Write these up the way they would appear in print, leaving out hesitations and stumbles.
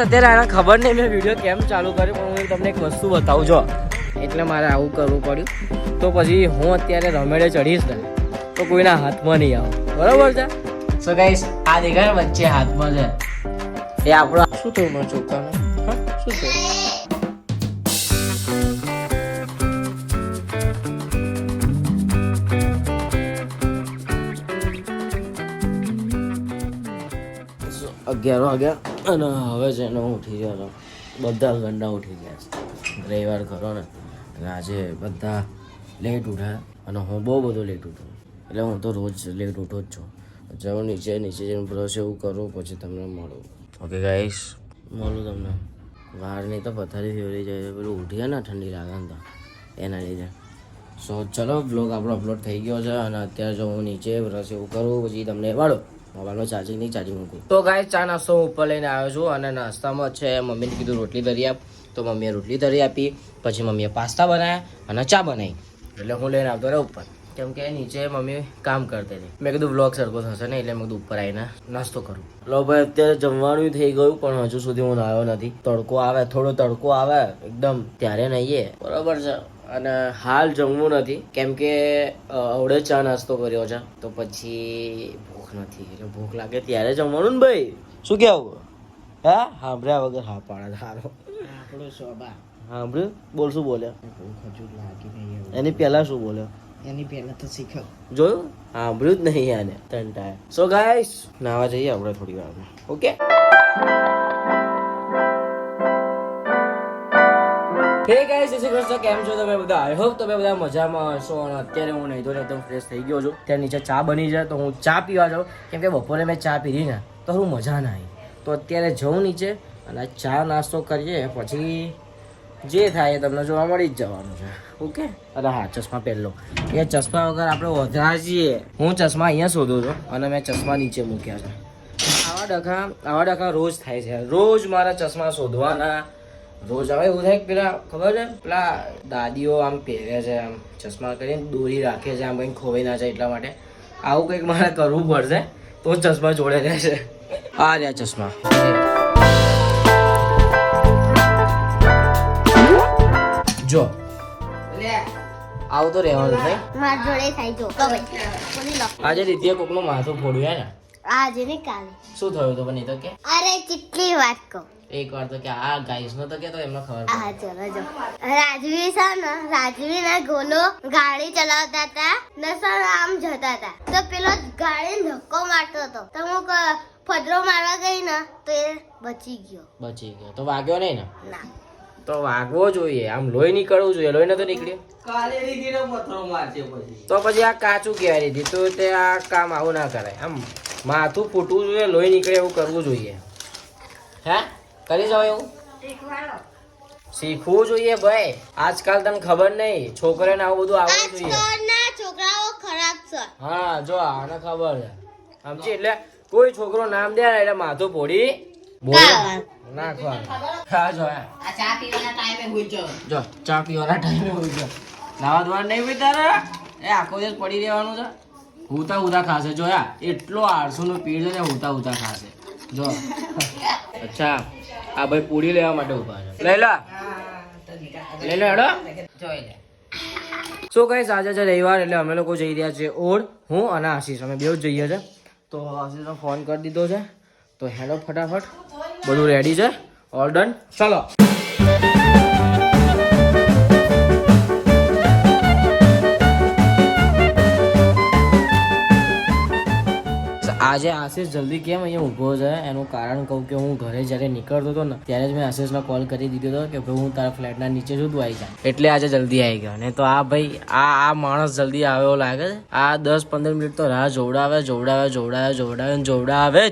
અત્યારે આને ખબર નહીં મેં વિડીયો કેમ ચાલુ કર્યો, પણ હું તમને એક વસ્તુ બતાવું છો, એટલે મારે આવું કરવું પડ્યું. તો પછી હું અત્યારે રમેડે ચડીશ ને તો કોઈના હાથમાં નહીં આવું, બરોબર છે? સો ગાઈસ, આ દેખાય વચ્ચે હાથમાં છે એ આપણો. શું થયું મારા છોકરાને? હા, શું થયું? $11 વાગ્યા અને હવે છે ને હું ઉઠી ગયો હતો. બધા ગંડા ઉઠી ગયા છે, રવિવાર ખરો ને, અને આજે બધા લેટ ઉઠ્યા અને હું બહુ બધો લેટ ઉઠું, એટલે હું તો રોજ લેટ ઉઠું જ છું. જાઉં નીચે જઈને બ્રશ એવું કરું પછી તમને મળું. ઓકે ગાઈસ, મળું તમને. વાર નહીં તો પથારી ફેવરી જાય, પેલું ઉઠીએ ને ઠંડી લાગે ને તો એના લીધે. સો ચલો, બ્લોગ આપણો અપલોડ થઈ ગયો છે અને અત્યારે જો હું નીચે બ્રશ એવું કરું પછી તમને વાળો મોબાઈલમાં ચાર્જિંગ નહીં, ચાર્જિંગ મૂકું. તો ગાઈસ, ચા નાસ્તો હું ઉપર લઈને આવ્યો છું અને નાસ્તામાં છે મમ્મીને કીધું રોટલી તરી આપ, તો મમ્મીએ રોટલી તરી આપી. પછી મમ્મીએ પાસ્તા બનાવ્યા અને ચા બનાવી, એટલે હું લઈને આવતો રહ્યો ઉપર, કેમ કે નીચે મમ્મી કામ કરતી હતી. મેં કીધું બ્લોગ સરખો થશે ને, એટલે મેં કીધું ઉપર આવીને નાસ્તો કરું. લો ભાઈ, અત્યારે જમવાનું થઈ ગયું પણ હજુ સુધી હું નાહ્યો નથી. તડકો આવે, થોડો તડકો આવે એકદમ ત્યારે નહીએ, બરાબર છે. અને હાલ જમવું નથી કેમ કે અવડે ચા નાસ્તો કર્યો છે, તો પછી ભૂખ નથી, એટલે ભૂખ લાગે ત્યારે જમવાનું ને ભાઈ. શું કેવું? હા, સાંભળ્યા વગર હા પાડે સારો આપણો સ્વભાવ. સાંભળ્યું? બોલ, શું બોલ્યા? ભૂખ હજુ લાગી નહીં. એની પહેલા શું બોલ્યો? એની પહેલા તો શીખવ. જોયું? સાંભળ્યું જ નહીં આને તંટાય. સો ગાઈસ, નાવા જઈએ આપણે થોડી વારમાં. ઓકે, હે ગાઈસ, જય શ્રી કૃષ્ણ. કેમ છો તમે બધા? આઈ હોપ તમે બધા મજામાં હશો. અને અત્યારે હું નહીં તો એકદમ ફ્રેશ થઈ ગયો છું. ત્યાં નીચે ચા બની જાય તો હું ચા પીવા જાઉં, કેમ કે બપોરે મેં ચા પીધી ને તો હું મજા ના આવી. તો અત્યારે જઉં નીચે અને ચા નાસ્તો કરીએ, પછી જે થાય એ તમને જોવા મળી જ જવાનું છે. ઓકે, અરે હા, ચશ્મા પહેરલો. એ ચશ્મા વગર આપણે વધરા છીએ. હું ચશ્મા અહીંયા શોધું છું અને મેં ચશ્મા નીચે મૂક્યા છે. આવા ડખા રોજ થાય છે. રોજ મારા ચશ્મા શોધવાના, રોજ હવે એવું થાય. પેલા ખબર છે, પેલા દાદીઓ આમ પહેરે છે, આમ ચશ્મા કરીને દોરી રાખે છે, આમ કંઈ ખોવાઈ ના જાય એટલા માટે. આવું કંઈક મારે કરવું પડશે તો ચશ્મા જોડે રહેશે. આ રહ્યા ચશ્મા. જો આવું તો રહેવાનું છે. આજે દીદીએ કોકનું માથું ફોડ્યું ને. આજે ને કાલે શું થયું તો પણ એ તો કે. અરે કેટલી વાત કહું. એક વાર તો કે આ ગાઈસ નો તો કે તો એમને ખબર હા, ચલો જો. રાજવી છે ને, રાજવી ના ગોલો ગાડી ચલાવતા હતા ને સર આમ જતા હતા, તો પેલો ગાડી ધક્કો મારતો હતો, તો હું ફદરો મારવા ગઈ ને તો એ બચી ગયો. તો વાગ્યો નહીં ને? ના, તો વાગવો જોઈએ, આમ લોહી નીકળવું જોઈએ. લોહી નતો નીકળ્યો તો પછી આ કાચું કહેવાય દીધી. તો તે આ કામ આવું ના કરાય. આમ માથું ફૂટવું જોઈએ, લોહી નીકળે એવું કરવું જોઈએ. હે, કરી જાવ એવું શીખવું જોઈએ ભાઈ. આજકાલ તને ખબર નહીં, છોકરાને આવું બધું આવડવું જોઈએ. આજકાલના છોકરાઓ ખરાબ છે. હા, જો આને ખબર છે, સમજી? એટલે કોઈ છોકરો નામ દે એટલે માથું ફોડી નાખવાનું. હા, જો ચા પીવાના ટાઈમે હોઈ જાવ. નાવા ધોવાનું નહીં હોય તારે, એ આખો દિવસ પડી રહેવાનું છે. હુતા ખાશે. જોયા, એટલો 800 નું પીડ છે ને, હુતા ખાશે. જો અચ્છા, આ ભાઈ પૂરી લેવા માટે ઉભા છે. લઈ લો હેડો. શું કઈ આજે છે રવિવાર, એટલે અમે લોકો જઈ રહ્યા છીએ ઓળ. હું અને આશીષ, અમે બેવ જ જઈએ છે. તો આશીષનો ફોન કરી દીધો છે, તો હેડો ફટાફટ. બધું રેડી છે, ઓલ ડન. ચાલો. આજે આશીષ જલ્દી કેમ અહીંયા ઊભો છે એનું કારણ કહું કે હું ઘરે જ્યારે નીકળતો હતો ને ત્યારે જ મેં આશીષને કોલ કરી દીધો હતો કે ભાઈ હું તારા ફ્લેટના નીચે છું, તું આવી જા. એટલે આજે જલ્દી આવી ગયો. ને તો આ ભાઈ આ માણસ જલ્દી આવ્યો લાગે છે. આ 10-15 મિનિટ તો રાહ જોવડાવે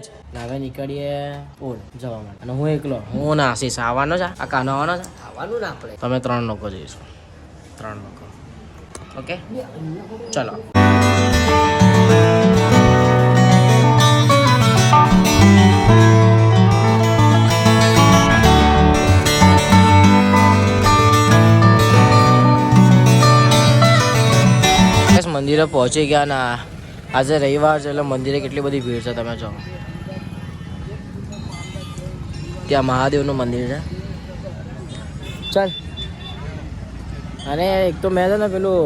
જ. હવે નીકળીએ ઓળ જવા માટે. અને હું એકલો, હું ને આશીષ આવવાનો છે. આ કાનો આવવાનો છે. આવવાનું ને આપણે તમે 3 લોકો જઈશું. 3 લોકો. ઓકે, ચલો. મંદિરે પહોંચી ગયા ને આજે રવિવાર છે એટલે મંદિરે કેટલી બધી ભીડ છે તમે જો. ત્યાં મહાદેવનું મંદિર છે. ચાલ. અને એક તો મેં છે ને પેલું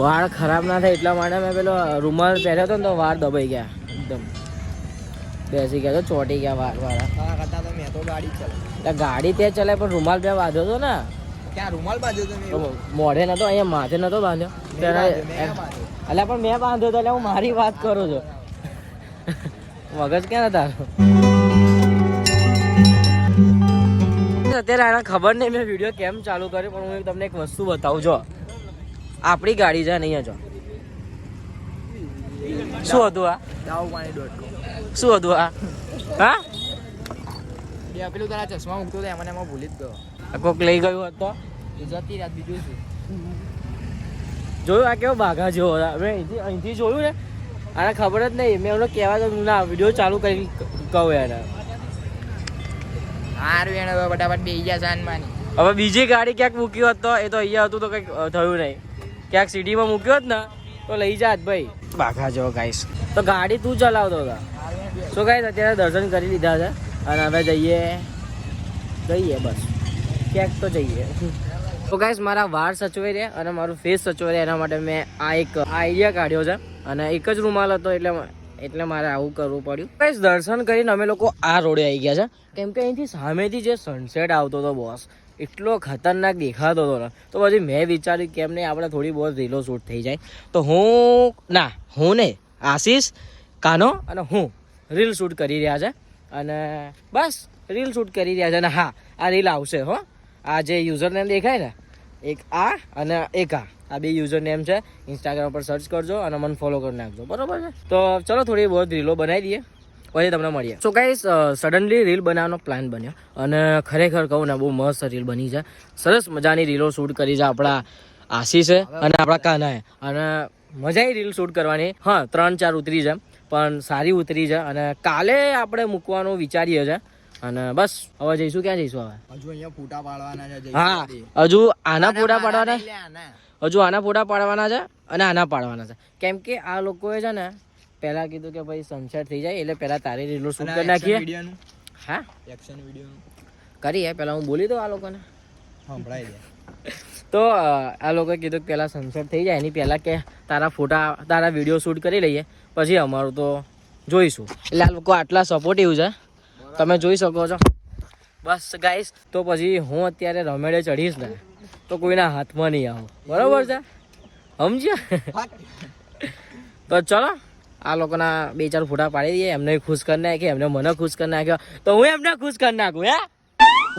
વાળ ખરાબ ના થાય એટલા માટે મેં પેલો રૂમાલ પહેર્યો હતો ને તો વાળ દબાઈ ગયા એકદમ બેસી ગયા તો ચોટી ગયા વાળા કરતા તો મેં તો ગાડી ચલાવી. ગાડી ત્યાં ચલાય પણ રૂમાલ ત્યાં બાંધ્યો હતો ને ક્યાં રૂમાલ બાંધ્યો તમે? તો મોઢે નતો અહીંયા માથે નતો બાંધ્યો એટલે પણ મેં બાંધ્યો હતો એટલે હું મારી વાત કરું છું. મગજ ક્યાં તારો અત્યારે આને ખબર નહીં મેં વિડીયો કેમ ચાલુ કર્યો પણ હું તમને એક વસ્તુ બતાવું. જો આપણી ગાડી છે નહીં જો શું હતું આ દાવપાણી.com. શું હતું આ હા પેલું તારા ચશ્મા મૂકતો હતો એમાં ભૂલી જ ગયો. કોક લઈ ગયું હોત તો જતી રાત બીજું શું જોયું આ કેવો બાઘા જેવો હતા મેં અહીંથી જોયું ને આને ખબર જ નહીં મેં એમને કહેવા તો ના વિડીયો ચાલુ કરી કહું એને હારું એને હવે ફટાફટ બે ગયા જાનમાંની. હવે બીજી ગાડી ક્યાંક મૂકી હોત તો એ તો અહીંયા હતું તો કંઈક થયું નહીં ક્યાંક સિટીમાં મૂક્યો હોત ને તો લઈ જાત ભાઈ બાઘા જેવો ગાઈશ. તો ગાડી તું ચલાવતો હતા શું ગાઈશ અત્યારે દર્શન કરી લીધા છે અને હવે જઈએ બસ ક્યાંક તો જઈએ. તો ગાઈશ મારા વાળ સચવાઈ રહ્યા અને મારું ફેસ સચવાઈ રહ્યા એના માટે મેં આ એક આઈડિયા કાઢ્યો છે અને એક જ રૂમાલ હતો એટલે મારે આવું કરવું પડ્યું. ગાઈશ દર્શન કરીને અમે લોકો આ રોડે આવી ગયા છે કેમ કે અહીંથી સામેથી જે સનસેટ આવતો હતો બોસ એટલો ખતરનાક દેખાતો હતો ને તો પછી મેં વિચાર્યું કેમ નહીં આપણે થોડી બહુ રીલો શૂટ થઈ જાય. તો હું ને આશીષ કાનો અને હું રીલ શૂટ કરી રહ્યા છે અને બસ રીલ શૂટ કરી રહ્યા છે અને હા આ રીલ આવશે હો. આ જે યુઝર નેમ દેખાય ને એક આ અને એક આ બે યુઝર નેમ છે. ઇન્સ્ટાગ્રામ પર સર્ચ કરજો અને મને ફોલો કરી નાખજો બરોબર છે. તો ચલો થોડી બહુ રીલો બનાવી દઈએ પછી તમને મળીએ. સો ગાઈસ સડનલી રીલ બનાવવાનો પ્લાન બન્યો અને ખરેખર કહું ને બહુ મસ્ત રીલ બની છે. સરસ મજાની રીલો શૂટ કરી છે આપણા આશીષે અને આપણા કાનાએ અને મજા આવી રીલ શૂટ કરવાની. હા 3-4 ઉતરી છે પણ સારી ઉતરી છે અને કાલે આપણે મૂકવાનું વિચારીએ છીએ અને બસ હવે જઈશું ક્યાં જઈશું હવે હજુ અહીંયા ફોટા પાડવાના છે. હા હજુ આના ફોટા પાડવાના છે અને આના પાડવાના છે કેમ કે આ લોકોએ છે ને પહેલા કીધું કે ભાઈ સનસેટ થઈ જાય એટલે પહેલા તારી રીલો શૂટ કરી નાખીએ. હા એક્શન વિડિયોનું કરીએ પહેલા હું બોલી દઉં આ લોકોને સંભળાઈ દે. તો આ લોકોએ કીધું કે પહેલાં સનસેટ થઈ જાય એની પહેલાં કે તારા વિડીયો શૂટ કરી લઈએ પછી અમારું તો જોઈશું. એટલે આ લોકો આટલા સપોર્ટિવ છે તમે જોઈ શકો છો. બસ ગાઈસ તો પછી હું અત્યારે રમેડે ચડીશ ને તો કોઈના હાથમાં નહીં આવું બરાબર છે સમજ્યા. તો ચલો આ લોકોના 2-4 ફોટા પાડી દઈએ એમને ખુશ કરી નાખીએ એમને મને ખુશ કરી નાખ્યો તો હું એમને ખુશ કરી નાખું.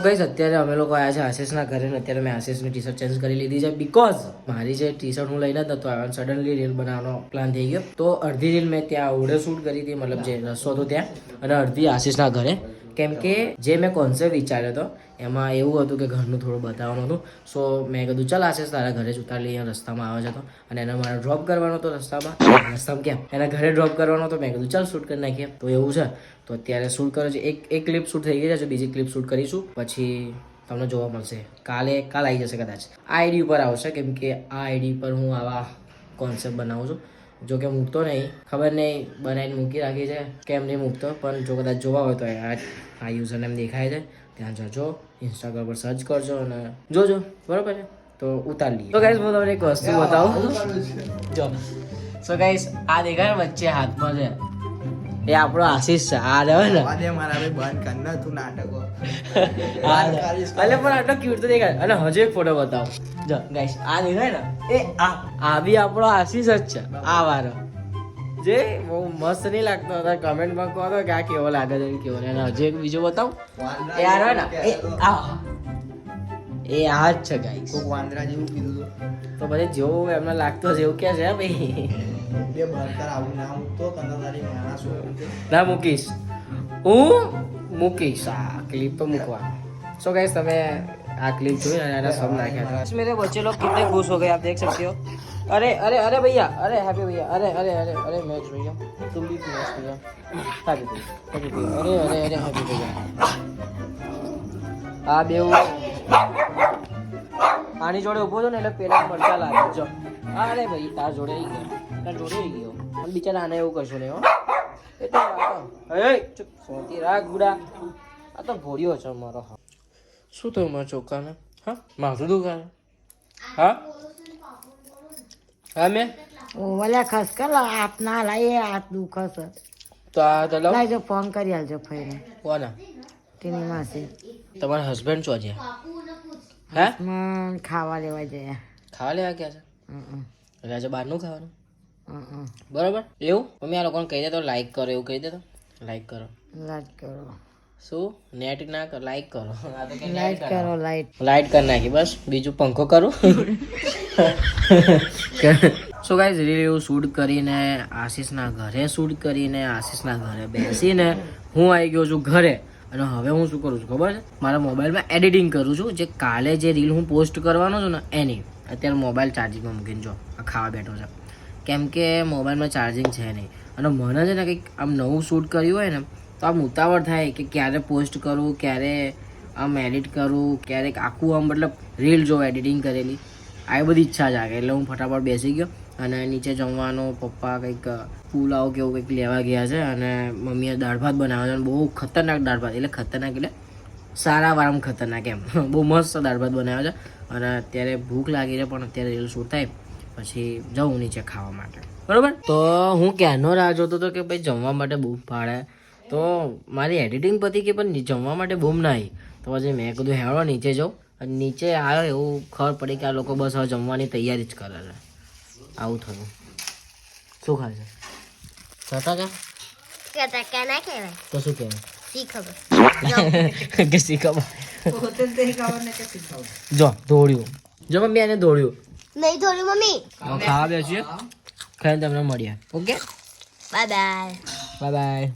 ગાઈસ અત્યારે અમે લોકો આવ્યા છે આશીષના ઘરે ને અત્યારે મેં આશીષની ટી શર્ટ ચેન્જ કરી લીધી છે બીકોઝ મારી જે ટી શર્ટ હું લઈને જ નતો આવ્યો સડનલી રીલ બનાવવાનો પ્લાન થઈ ગયો. તો અડધી રીલ મેં ત્યાં ઓડે શૂટ કરી હતી મતલબ જે રસ્તો હતો ત્યાં અને અડધી આશીષના ઘરે કેમ કે જે મેં કોન્સેપ્ટ વિચાર્યો હતો એમાં એવું હતું કે ઘરનું થોડું બતાવવાનું હતું. સો મેં કીધું ચાલ આશીષ તારા ઘરે જ ઉતારી લઈએ રસ્તામાં આવે છે તો અને એને મારે ડ્રોપ કરવાનો હતો રસ્તામાં કેમ એના ઘરે ડ્રોપ કરવાનો હતો મેં કીધું ચાલ શૂટ કરી નાખીએ. તો એવું છે તો અત્યારે શૂટ કરે છે એક ક્લિપ શૂટ થઈ ગઈ છે બીજી ક્લિપ શૂટ કરીશું પછી તમને જોવા મળશે. કાલ આવી જશે કદાચ આ આઈડી ઉપર આવશે કેમ કે આ આઈડી પર હું આવા કોન્સેપ્ટ બનાવું છું. જો કે મૂકતો નહીં ખબર નહીં બનાવીને મૂકી રાખી છે કેમ નહીં મૂકતો પણ જો કદાચ જોવા હોય તો આ યુઝર નેમ દેખાય છે ત્યાં જજો ઇન્સ્ટાગ્રામ પર સર્ચ કરજો અને જોજો બરાબર છે. તો ઉતાર લઈએ. તો ગાઈસ હું તમને એક વસ્તુ બતાવું જો. સો ગાઈસ આ દેખાય વચ્ચે હાથમાં છે એ આપણો આશીષ છે. આ રહ્યો ને મારા બંધ કરના તું નાટકો અલે પણ આટલો ક્યુટ તો દેખાય અને હજુ એક ફોટો બતાવો જો ગાઈસ આ દેખાય ને એ આ બી આપણો આશીષ જ છે આ વારો જે બહુ મસ્ત નહીં લાગતો હતા કમેન્ટમાં કહો તો કે આ કેવો લાગે છે કેવો અને હજુ એક બીજો બતાવું એ આ રહ્યો ને એ આ જ છે ગાઈસ. કોક વાંદરા જેવું કીધું તો પછી જેવું એમને લાગતો હશે એવું કે છે ભાઈ બે બરકર આવું ના મૂકતો કના તારી માણસ ના મૂકીશ હું મૂકીશ આ ક્લિપ તો મૂકવા. સો ગાઈસ તમે આ ક્લિપ જોઈ અને એના सब नाख्या था मेरे बच्चे लोग कितने खुश हो गए आप देख सकते हो. अरे अरे अरे भैया अरे हैप्पी भैया अरे अरे अरे अरे मैच भैया तुम भी मैच भैया हैप्पी भैया अरे अरे अरे हैप्पी भैया આ બેવ આની જોડે ઉભો છો ને એટલે પેલા મરચા લાગે જો અરે ભાઈ તાર જોડે આવી ગયો પણ બિચારા આને એવું કરશું નહીં હો એ તો એ ચૂપ સોતી રાખ ગુડા આ તો ભોળ્યો છે મારો. શું થયું મારા ચોકાને? હા, માથું દુખાય? હા હા મેં ઓલા ખસકલ હાથ ના લાય હાથ દુખે છે. તો આ તો લાવ. લાવજો ફોન કરી આલજો ફઈને કોના? તેની માસી તમારા હસબન્ડ છો છે? હે? ખાવા લેવા જયા. ખાવા લેવા ગયા છે? હમ, એટલે આજે બહારનું ખાવાનું હમ. બરોબર. એવું મમ્મી આ લોકોને કહી દે તો લાઈક કરો, એવું કહી દે તો લાઈક કરો. લાઈટ કરો, શું નેટ ના કરો, લાઈક કરો. આ તો કે લાઈટ કરો, લાઈટ. લાઈટ કરી નાખી બસ. બીજું પંખો કરું. સો ગાઈઝ રીલ એવું શૂટ કરીને આશીષના ઘરે શૂટ કરીને આશીષના ઘરે બેસીને હું આવી ગયો છું ઘરે. અને હવે હું શું કરું છું ખબર છે? મારા મોબાઈલમાં એડિટિંગ કરું છું. જે કાલે જે રીલ હું પોસ્ટ કરવાનો છું ને એની. અત્યારે મોબાઈલ ચાર્જિંગમાં મૂકીને જો આ ખાવા બેઠો છે. કેમ કે મોબાઈલમાં ચાર્જિંગ છે નહીં. અને મને છે ને કંઈક આમ નવું શૂટ કર્યું હોય ને તો આમ ઉતાવળ થાય કે ક્યારે પોસ્ટ કરું, ક્યારે આમ એડિટ કરું, ક્યારેક આખું આમ મતલબ રીલ જો એડિટિંગ કરેલી. આવી બધી ઈચ્છા જાગે એટલે હું ફટાફટ બેસી ગયો. અને નીચે જમવાનું પપ્પા કંઈક પુલાવ કે એવું કંઈક લેવા ગયા છે. અને મમ્મીએ દાળ ભાત બનાવ્યા છે. અને બહુ ખતરનાક દાળ ભાત, એટલે ખતરનાક એટલે સારા વાળામાં ખતરનાક એમ. બહુ મસ્ત દાળ ભાત બનાવ્યા છે. અને અત્યારે ભૂખ લાગી છે પણ અત્યારે રીલ શૂટ થાય પછી જાઉં નીચે ખાવા માટે. બરાબર. તો હું ક્યારનો રાહ જોતો હતો કે ભાઈ જમવા માટે બૂમ પાડે. તો મારી એડિટિંગ પતી કે પણ જમવા માટે બૂમ ના આવી. તો પછી મેં કીધું હેળો નીચે જાઉં. અને નીચે આવ્યો એવું ખબર પડી કે આ લોકો બસ હવે જમવાની તૈયારી જ કરે છે. આવું થયું. શું ખાશે? ચટાકા ના કહેવાય. તો શું કહેવાય? શી ખબર. કે શીખવા જો દોડ્યું. જો મમ્મી એને દોડ્યું. નહીં થોડી મમ્મી. ખાવા બેસીએ ખાઈને તમને મળીએ. Okay bye bye. Bye bye.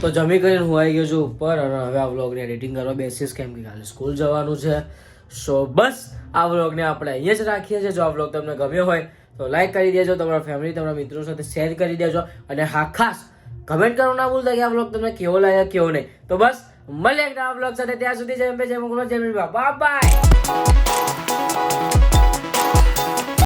તો જમી કરીને હું આવી ગયો છું ઉપર. અને હવે આ વ્લોગને એડિટિંગ કરવા બેસીશ કેમ કે કાલે સ્કૂલ જવાનું છે. સો બસ આ વ્લોગને આપણે અહીંયા જ રાખીએ છીએ. જો આ વ્લોગ તમને ગમ્યો હોય તો લાઈક કરી દેજો, તમારા ફેમિલી તમારા મિત્રો સાથે શેર કરી દેજો. અને હા ખાસ કમેન્ટ કરવાનું ના ભૂલતા કે આ વ્લોગ તમને કેવો લાગ્યો કેવો નહીં. તો બસ મળીએ એક નવા વ્લોગ સાથે. ત્યાં સુધી જય અંબે, જય મંગળ, જય મીરા. Bye bye.